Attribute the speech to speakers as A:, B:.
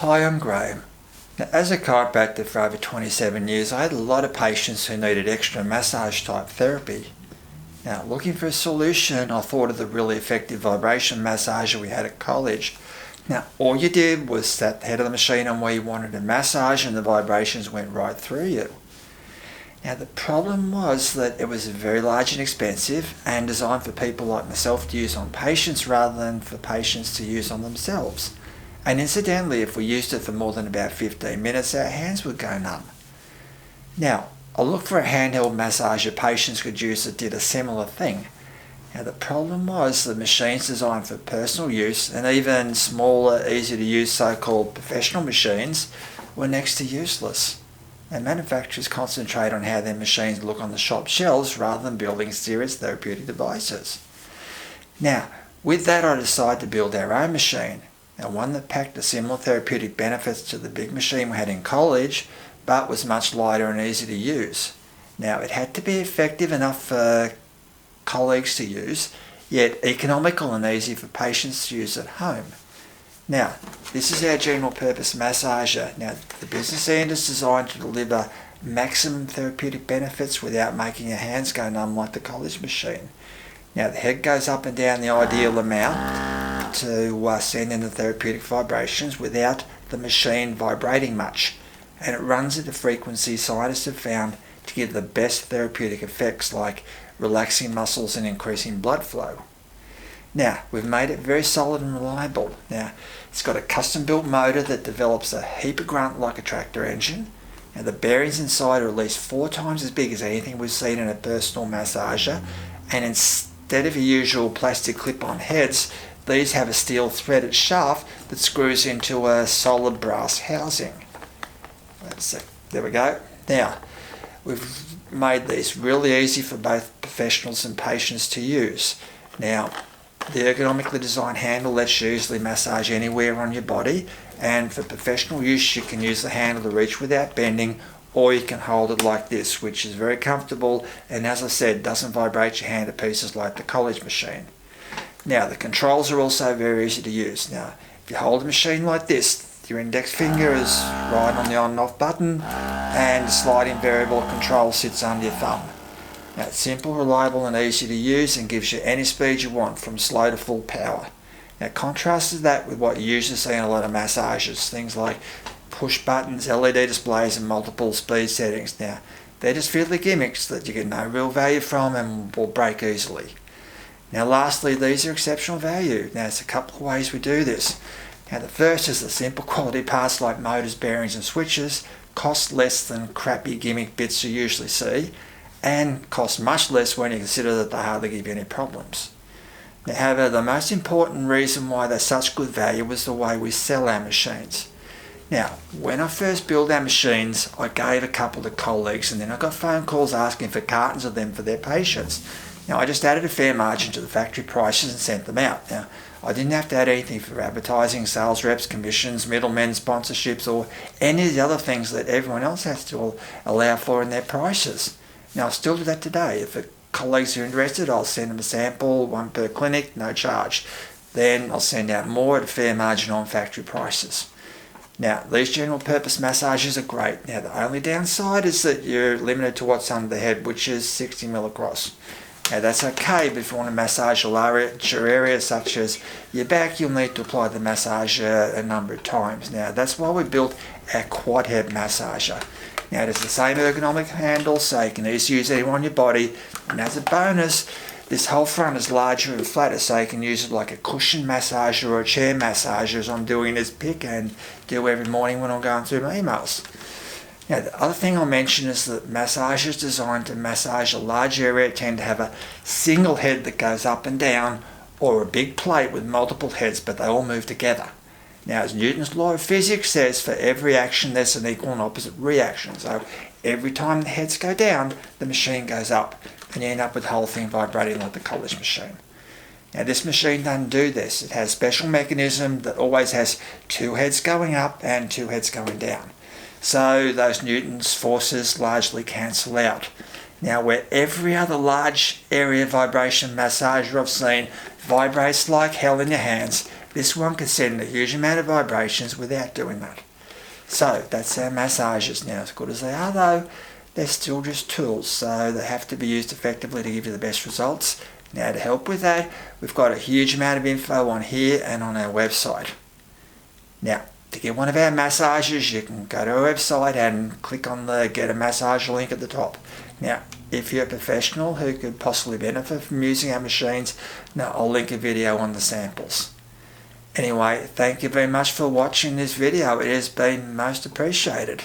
A: Hi, I'm Graham. Now, as a chiropractor for over 27 years, I had a lot of patients who needed extra massage type therapy. Now, looking for a solution, I thought of the really effective vibration massager we had at college. Now, all you did was set the head of the machine on where you wanted to massage and the vibrations went right through you. Now, the problem was that it was very large and expensive and designed for people like myself to use on patients rather than for patients to use on themselves. And incidentally, if we used it for more than about 15 minutes, our hands would go numb. Now, I looked for a handheld massager patients could use that did a similar thing. Now, the problem was the machines designed for personal use and even smaller, easy to use so-called professional machines were next to useless. And manufacturers concentrate on how their machines look on the shop shelves rather than building serious therapeutic devices. Now, with that, I decided to build our own machine. Now, one that packed the similar therapeutic benefits to the big machine we had in college, but was much lighter and easy to use. Now, it had to be effective enough for colleagues to use, yet economical and easy for patients to use at home. Now, this is our general purpose massager. Now, the business end is designed to deliver maximum therapeutic benefits without making your hands go numb like the college machine. Now, the head goes up and down the ideal amount to send in the therapeutic vibrations without the machine vibrating much, and it runs at a frequency scientists have found to give the best therapeutic effects like relaxing muscles and increasing blood flow. Now, we've made it very solid and reliable. Now, it's got a custom built motor that develops a heap of grunt like a tractor engine. Now, the bearings inside are at least 4 times as big as anything we've seen in a personal massager, and instead of your usual plastic clip-on heads, these have a steel threaded shaft that screws into a solid brass housing. There we go. Now, we've made these really easy for both professionals and patients to use. Now, the ergonomically designed handle lets you easily massage anywhere on your body, and for professional use you can use the handle to reach without bending, or you can hold it like this, which is very comfortable and, as I said, doesn't vibrate your hand to pieces like the college machine. Now, the controls are also very easy to use. Now, if you hold the machine like this, your index finger is right on the on and off button, and the sliding variable control sits under your thumb. Now, it's simple, reliable and easy to use and gives you any speed you want from slow to full power. Now, contrast that with what you usually see in a lot of massages, things like push buttons, LED displays and multiple speed settings. Now, they're just fiddly gimmicks that you get no real value from and will break easily. Now, lastly, these are exceptional value. Now, there's a couple of ways we do this. Now, the first is the simple quality parts like motors, bearings and switches cost less than crappy gimmick bits you usually see, and cost much less when you consider that they hardly give you any problems. Now, however, the most important reason why they're such good value was the way we sell our machines. Now, when I first built our machines, I gave a couple to colleagues, and then I got phone calls asking for cartons of them for their patients. Now, I just added a fair margin to the factory prices and sent them out. Now, I didn't have to add anything for advertising, sales reps, commissions, middlemen, sponsorships, or any of the other things that everyone else has to allow for in their prices. Now, I still do that today. If the colleagues are interested, I'll send them a sample, 1 per clinic, no charge. Then I'll send out more at a fair margin on factory prices. Now, these general purpose massages are great. Now, the only downside is that you're limited to what's under the head, which is 60 mil across. Now, that's okay, but if you want to massage a larger area such as your back, you'll need to apply the massager a number of times. Now, that's why we built our quad head massager. Now, it has the same ergonomic handle, so you can easily use it anywhere on your body. And as a bonus, this whole front is larger and flatter, so you can use it like a cushion massager or a chair massager, as I'm doing this pick and do every morning when I'm going through my emails. Now, the other thing I'll mention is that massagers designed to massage a large area tend to have a single head that goes up and down, or a big plate with multiple heads, but they all move together. Now, as Newton's law of physics says, for every action there's an equal and opposite reaction. So every time the heads go down, the machine goes up, and you end up with the whole thing vibrating like the college machine. Now, this machine doesn't do this. It has a special mechanism that always has 2 heads going up and 2 heads going down. So those Newton's forces largely cancel out. Now, where every other large area vibration massager I've seen vibrates like hell in your hands, This one can send a huge amount of vibrations without doing that. So that's our massages. Now, as good as they are though, they're still just tools, so they have to be used effectively to give you the best results. Now, to help with that, we've got a huge amount of info on here and on our website. Now, to get one of our massages, you can go to our website and click on the Get a Massage link at the top. Now, if you're a professional who could possibly benefit from using our machines, now I'll link a video on the samples. Anyway, thank you very much for watching this video. It has been most appreciated.